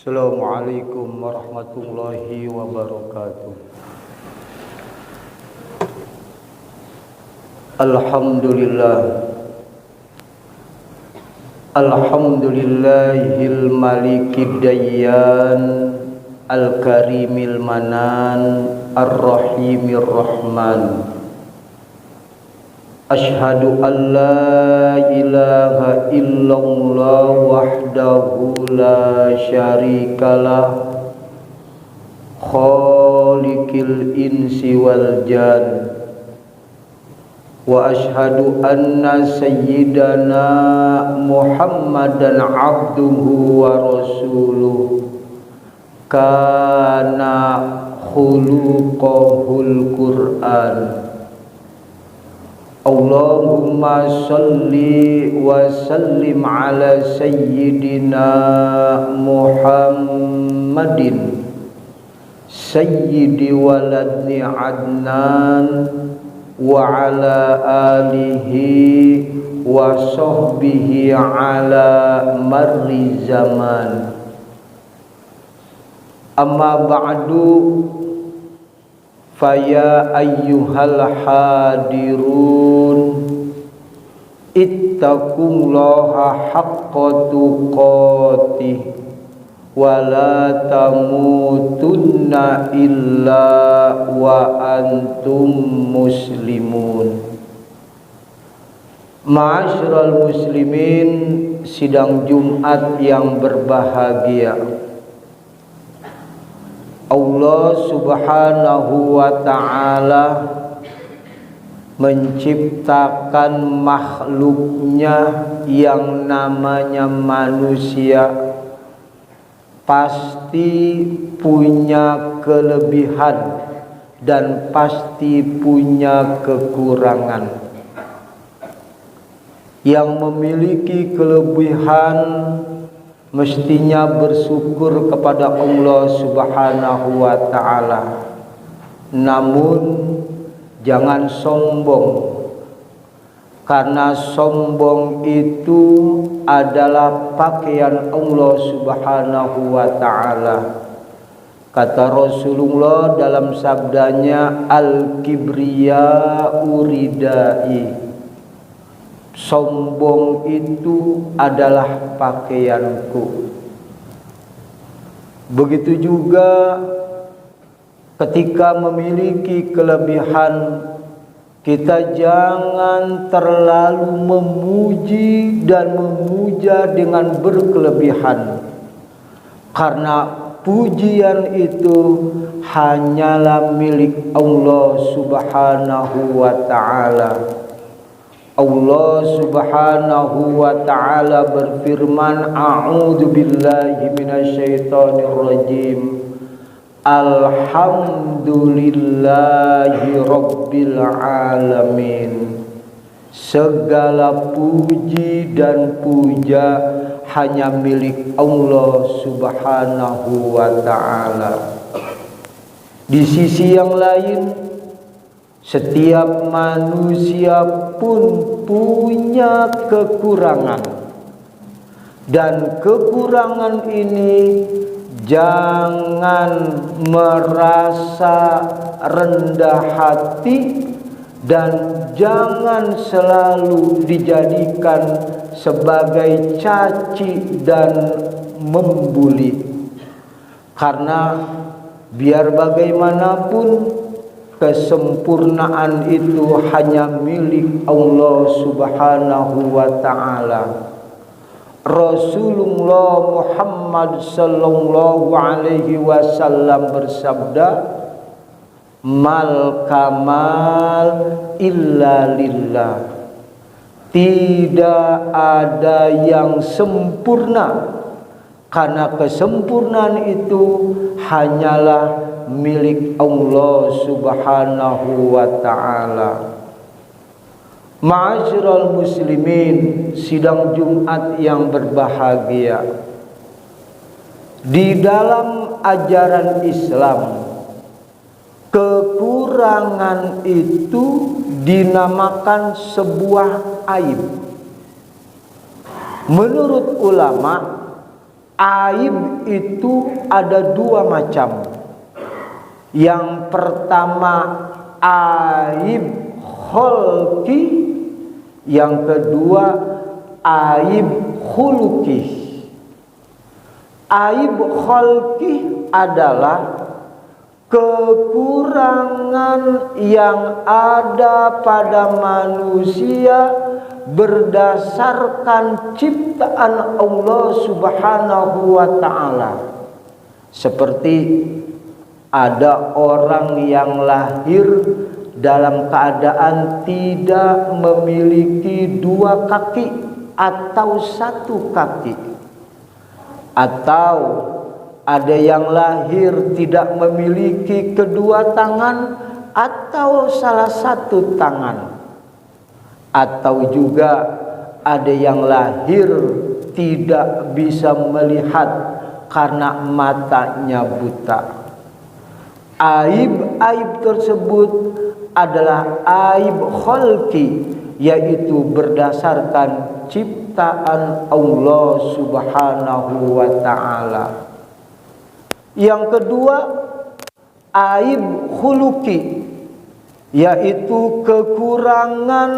Assalamualaikum warahmatullahi wabarakatuh. Alhamdulillah. Alhamdulillahil malikid dayyan, al-karimil manan, ar-rahimir rahman. Ashhadu an la ilaha illallah wahdahu la syarikalah, khaliqil insi wal jan. Wa ashhadu anna sayyidana Muhammadan abduhu wa rasuluh, kana khuluqahul Qur'an. Allahumma salli wa sallim ala sayyidina Muhammadin sayyidi waladni Adnan wa ala alihi wa sahbihi ala marri zaman. Amma ba'du, faya ayyuhal hadirun, ittaqullaha haqqa tuqatih wa la tamutunna illa wa antum muslimun. Ma'asyiral muslimin, sidang Jumat yang berbahagia, Allah subhanahu wa ta'ala menciptakan makhluknya yang namanya manusia pasti punya kelebihan dan pasti punya kekurangan. Yang memiliki kelebihan mestinya bersyukur kepada Allah subhanahu wa ta'ala. Namun jangan sombong, karena sombong itu adalah pakaian Allah subhanahu wa ta'ala. Kata Rasulullah dalam sabdanya, al-kibriya'u ridai, sombong itu adalah pakaianku. Begitu juga ketika memiliki kelebihan, kita jangan terlalu memuji dan memuja dengan berkelebihan, karena pujian itu hanyalah milik Allah subhanahu wa ta'ala. Allah subhanahu wa ta'ala berfirman, a'udzu billahi minasyaitonir rajim, alhamdulillahi rabbil alamin. Segala puji dan puja hanya milik Allah subhanahu wa ta'ala. Di sisi yang lain, setiap manusia pun punya kekurangan, dan kekurangan ini jangan merasa rendah hati dan jangan selalu dijadikan sebagai caci dan membuli, karena biar bagaimanapun kesempurnaan itu hanya milik Allah subhanahu wa ta'ala. Rasulullah Muhammad sallallahu alaihi wasallam bersabda, mal kamal illa lillah. Tidak ada yang sempurna, karena kesempurnaan itu hanyalah milik Allah subhanahu wa ta'ala. Ma'asyiral muslimin, sidang Jumat yang berbahagia, di dalam ajaran Islam, kekurangan itu dinamakan sebuah aib. Menurut ulama, Aib itu ada dua macam. Yang pertama aib kholqi, yang kedua aib khuluqi. Aib kholqi adalah kekurangan yang ada pada manusia berdasarkan ciptaan Allah Subhanahu wa ta'ala. Seperti ada orang yang lahir dalam keadaan tidak memiliki dua kaki atau satu kaki, atau ada yang lahir tidak memiliki kedua tangan atau salah satu tangan, atau juga ada yang lahir tidak bisa melihat karena matanya buta. Aib-aib tersebut adalah aib kholqi, yaitu berdasarkan ciptaan Allah Subhanahu wa ta'ala. Yang kedua aib khuluqi, yaitu kekurangan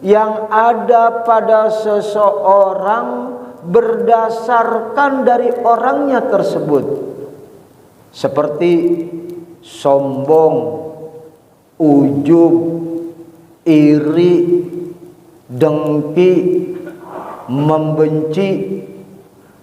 yang ada pada seseorang berdasarkan dari orangnya tersebut, seperti sombong, ujub, iri, dengki, membenci,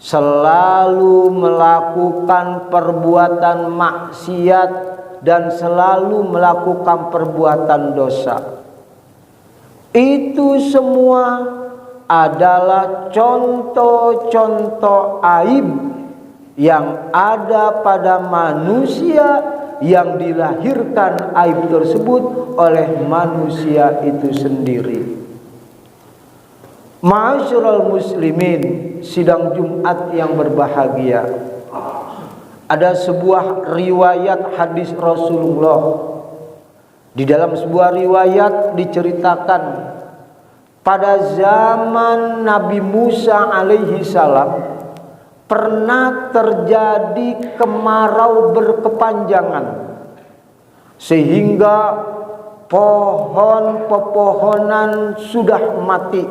selalu melakukan perbuatan maksiat dan selalu melakukan perbuatan dosa. Itu semua adalah contoh-contoh aib yang ada pada manusia yang dilahirkan aib tersebut oleh manusia itu sendiri. Ma'asyiral muslimin, sidang Jumat yang berbahagia, ada sebuah riwayat hadis Rasulullah. Di dalam sebuah riwayat diceritakan pada zaman Nabi Musa alaihi salam pernah terjadi kemarau berkepanjangan, sehingga pohon pepohonan sudah mati,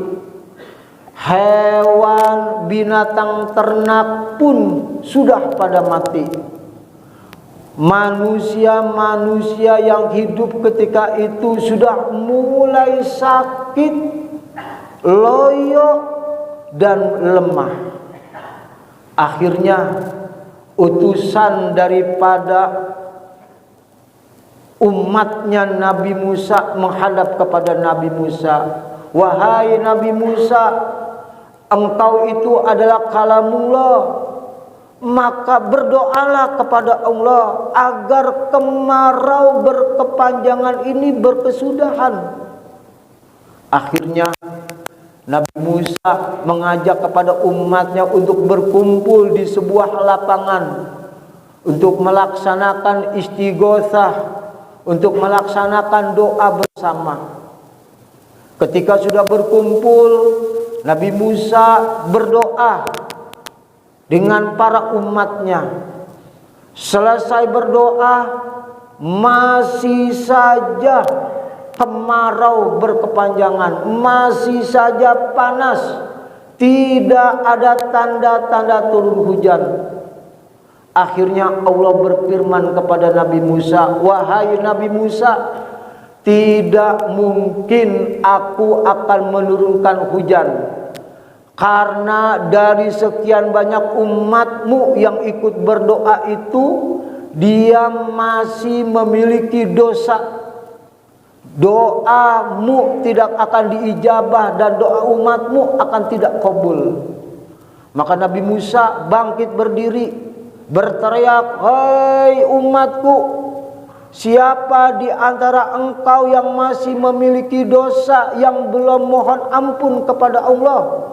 hewan binatang ternak pun sudah pada mati. Manusia-manusia yang hidup ketika itu sudah mulai sakit, loyo, dan lemah. Akhirnya utusan daripada umatnya Nabi Musa menghadap kepada Nabi Musa, "Wahai Nabi Musa, engkau itu adalah kalamullah, maka berdoalah kepada Allah agar kemarau berkepanjangan ini berkesudahan." Akhirnya Nabi Musa mengajak kepada umatnya untuk berkumpul di sebuah lapangan untuk melaksanakan istighosah, untuk melaksanakan doa bersama. Ketika sudah berkumpul, Nabi Musa berdoa dengan para umatnya. Selesai berdoa, masih saja kemarau berkepanjangan, masih saja panas, tidak ada tanda-tanda turun hujan. Akhirnya Allah berfirman kepada Nabi Musa, "Wahai Nabi Musa, tidak mungkin aku akan menurunkan hujan, karena dari sekian banyak umatmu yang ikut berdoa itu, dia masih memiliki dosa. Doamu tidak akan diijabah dan doa umatmu akan tidak kabul." Maka Nabi Musa bangkit berdiri, berteriak, "Hai umatku, siapa di antara engkau yang masih memiliki dosa yang belum mohon ampun kepada Allah?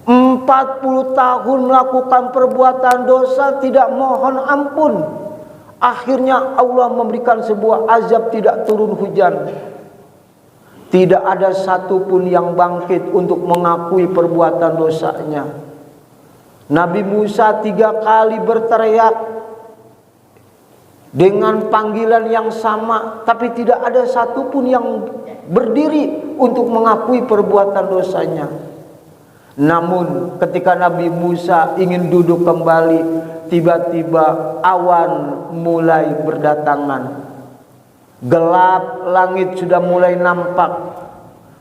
40 tahun melakukan perbuatan dosa tidak mohon ampun. Akhirnya Allah memberikan sebuah azab, tidak turun hujan. Tidak ada satupun yang bangkit untuk mengakui perbuatan dosanya." Nabi Musa 3 kali berteriak dengan panggilan yang sama, tapi tidak ada satupun yang berdiri untuk mengakui perbuatan dosanya. Namun ketika Nabi Musa ingin duduk kembali, tiba-tiba awan mulai berdatangan. Gelap, langit sudah mulai nampak,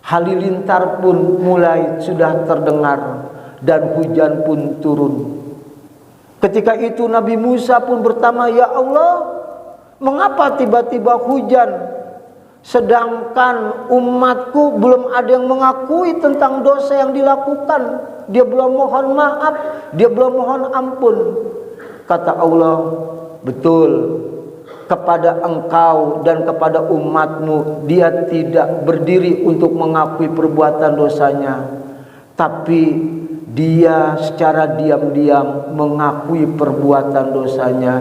halilintar pun mulai sudah terdengar, dan hujan pun turun. Ketika itu Nabi Musa pun bertanya, "Ya Allah, mengapa tiba-tiba hujan? Sedangkan umatku belum ada yang mengakui tentang dosa yang dilakukan. Dia belum mohon maaf, dia belum mohon ampun." Kata Allah, "Betul, kepada engkau dan kepada umatmu dia tidak berdiri untuk mengakui perbuatan dosanya, tapi dia secara diam-diam mengakui perbuatan dosanya.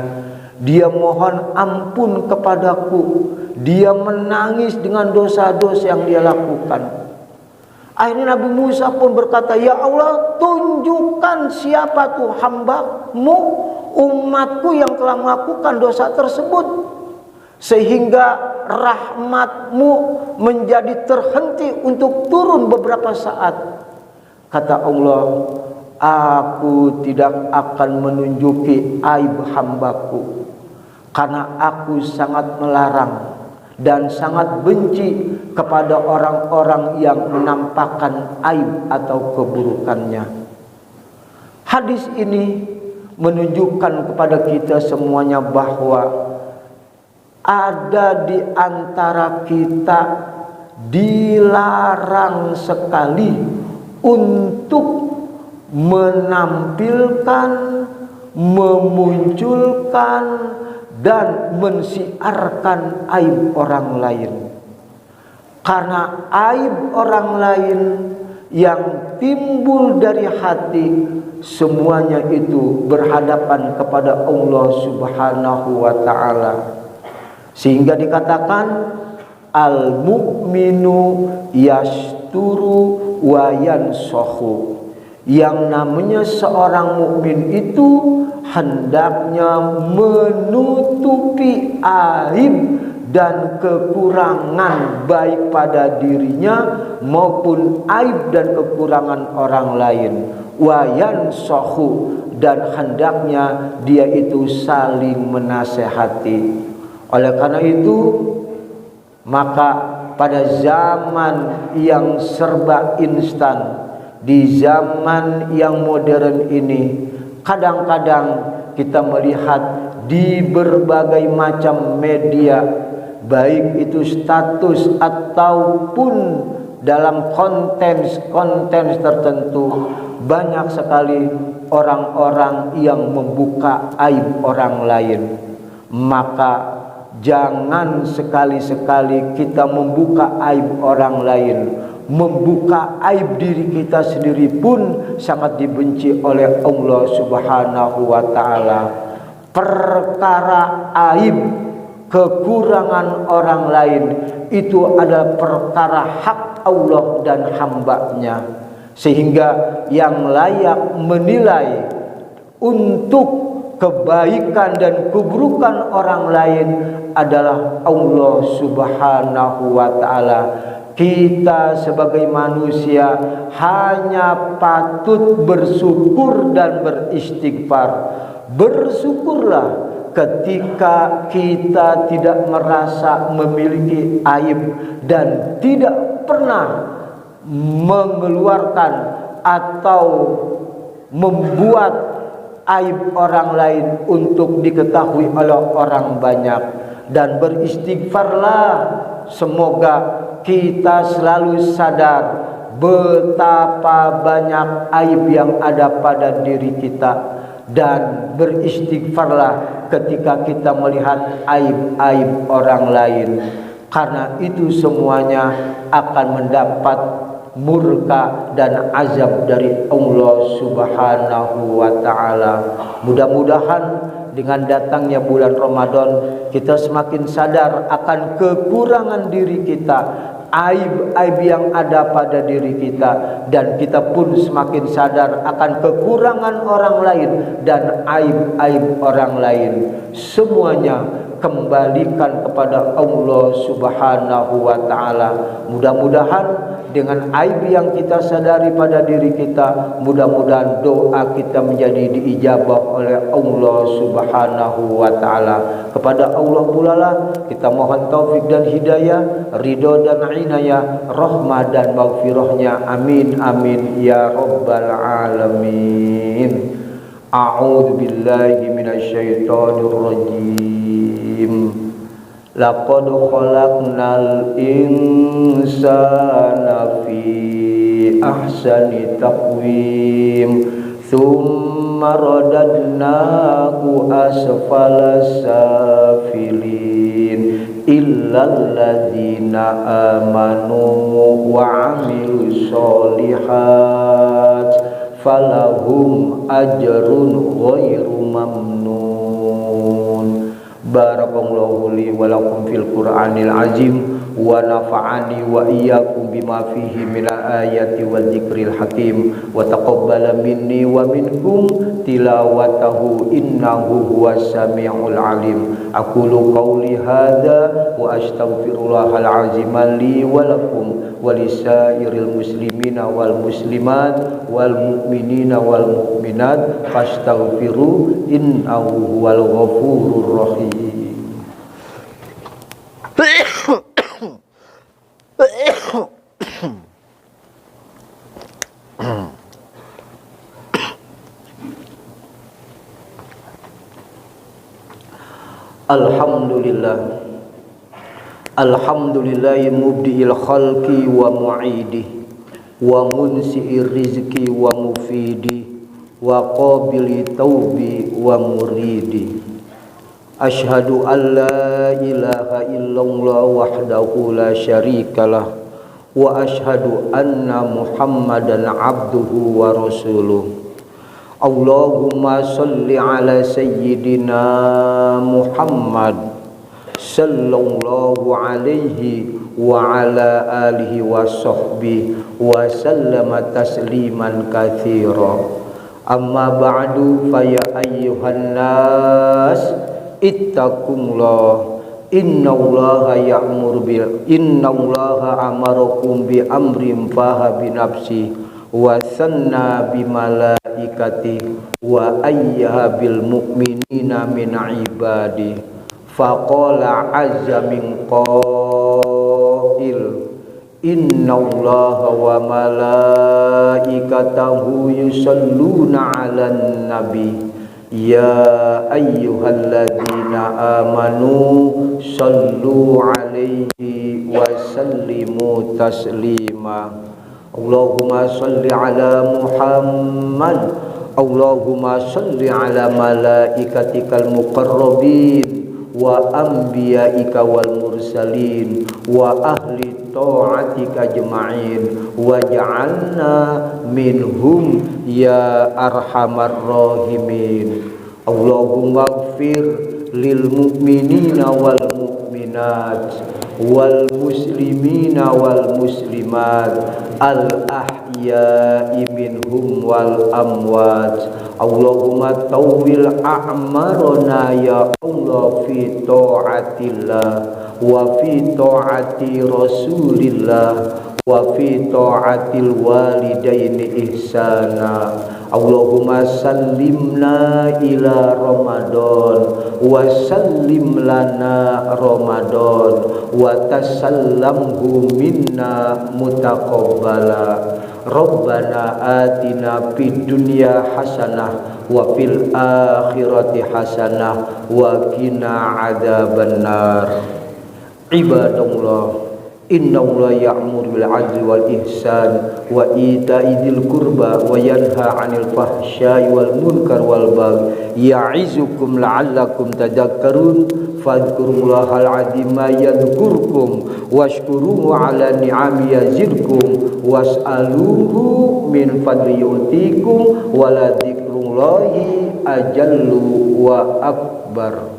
Dia mohon ampun kepadaku, dia menangis dengan dosa-dosa yang dia lakukan." Akhirnya Nabi Musa pun berkata, "Ya Allah, tunjukkan siapa tuh hamba-Mu, umatku yang telah melakukan dosa tersebut, sehingga rahmat-Mu menjadi terhenti untuk turun beberapa saat." Kata Allah, "Aku tidak akan menunjuki aib hambaku, karena aku sangat melarang dan sangat benci kepada orang-orang yang menampakkan aib atau keburukannya." Hadis ini menunjukkan kepada kita semuanya bahwa ada di antara kita dilarang sekali untuk menampilkan, memunculkan, dan mensiarkan aib orang lain. Karena aib orang lain yang timbul dari hati, semuanya itu berhadapan kepada Allah Subhanahu wa ta'ala. Sehingga dikatakan, al-mu'minu yasturu wa yansahu. Yang namanya seorang mukmin itu hendaknya menutupi aib dan kekurangan baik pada dirinya maupun aib dan kekurangan orang lain. Wa yansahu, dan hendaknya dia itu saling menasehati. Oleh karena itu, maka pada zaman yang serba instan, di zaman yang modern ini, kadang-kadang kita melihat di berbagai macam media, baik itu status ataupun dalam konten tertentu, banyak sekali orang-orang yang membuka aib orang lain. Maka jangan sekali-sekali kita membuka aib orang lain. Membuka aib diri kita sendiri pun sangat dibenci oleh Allah Subhanahu wa ta'ala. Perkara aib, kekurangan orang lain, itu adalah perkara hak Allah dan hambanya. Sehingga yang layak menilai untuk kebaikan dan keburukan orang lain adalah Allah Subhanahu wa ta'ala. Kita sebagai manusia hanya patut bersyukur dan beristighfar. Bersyukurlah ketika kita tidak merasa memiliki aib dan tidak pernah mengeluarkan atau membuat aib orang lain untuk diketahui oleh orang banyak. Dan beristighfarlah, semoga kita selalu sadar betapa banyak aib yang ada pada diri kita, dan beristighfarlah ketika kita melihat aib-aib orang lain, karena itu semuanya akan mendapat murka dan azab dari Allah Subhanahu wa ta'ala. Mudah-mudahan dengan datangnya bulan Ramadan, kita semakin sadar akan kekurangan diri kita, aib-aib yang ada pada diri kita, dan kita pun semakin sadar akan kekurangan orang lain dan aib-aib orang lain. Semuanya kembalikan kepada Allah Subhanahu wa ta'ala. Mudah-mudahan dengan aib yang kita sadari pada diri kita, mudah-mudahan doa kita menjadi diijabah oleh Allah Subhanahu wa ta'ala. Kepada Allah pula lah kita mohon taufik dan hidayah, ridho dan inayah, rahmah dan maghfirahnya. Amin amin ya rabbal alamin. A'udzu billahi minasyaitonir rajim. Laqad khalaqnal insana fi ahsani taqwim thumma radadnahu asfala safilin illal ladzina amanu wa 'amilus sholihat falahum ajrun ghairu mamnun. Barakallahu li wa lakum fil Qur'anil azim wa nafa'ani wa iyyakum bima fihi minal ayati wa dzikril hakim wa taqabbala minni wa minkum tilawatahu innahu huwas samiul alim. Aqulu qawli hadza wa astaghfirullahal azim li wa lakum wa lisairil muslimina wal muslimat wal mu'minina wal mu'minat fastaghfiru innahu huwal ghafurur rahim. Alhamdulillah, alhamdulillahi mubdi'il khalqi wa mu'idi wa munsi'ir rizqi wa mufidi wa qabili taubi wa muridi. Ashhadu an la ilaha illallah wahdahu la syarikalah wa ashhadu anna Muhammadan abduhu wa rasuluh. Allahumma salli ala sayyidina Muhammad sallallahu alaihi wa ala alihi wa sahbihi wa sallama tasliman katsira. Amma ba'du fa ya ayyuhan nas ittaqullah innallaha amarakum bi amrin faha bi nafsi wa sanna bi malaikati wa ayyaha bil mu'minina min ibadi faqala azza min qail innallaha wa malaikatahu yusalluna 'alan nabi ya ayyuhalladzina amanu sallu 'alaihi wa sallimu taslima. Allahumma salli ala Muhammad, Allahumma salli ala malaikatikal muqarrabin wa anbiya'ika wal mursalin wa ahli ta'atika ajma'in wa ja'alna minhum ya arhamar rahimin. Allahumma ighfir lil mu'minina wal mu'minat wal muslimina wal muslimat al ahya'i minhum wal amwat. Allahumma tawwil a'marana ya Allah fi ta'atillah wa fi ta'ati rasulillah wa fi ta'atil walidaini ihsana. Allahumma sallimna ila Ramadan wa sallim lana Ramadan wa tasallamhu minna mutaqabbala. Rabbana atina fid dunya hasanah wa fil akhirati hasanah wa qina adzabannar. Ibadallah, innallaha ya'muru bil 'adli wal ihsan wa ita'i dzil qurba wa yanha 'anil fahsya'i wal munkar wal baghi ya'izukum la'allakum tadhakkarun. Fadhkurullahal 'azima yadhkurkum washkuruhu 'ala ni'ami yazidkum was'aluhu min fadli yu'tikum wa la dzikrullahi ajallu wa akbar.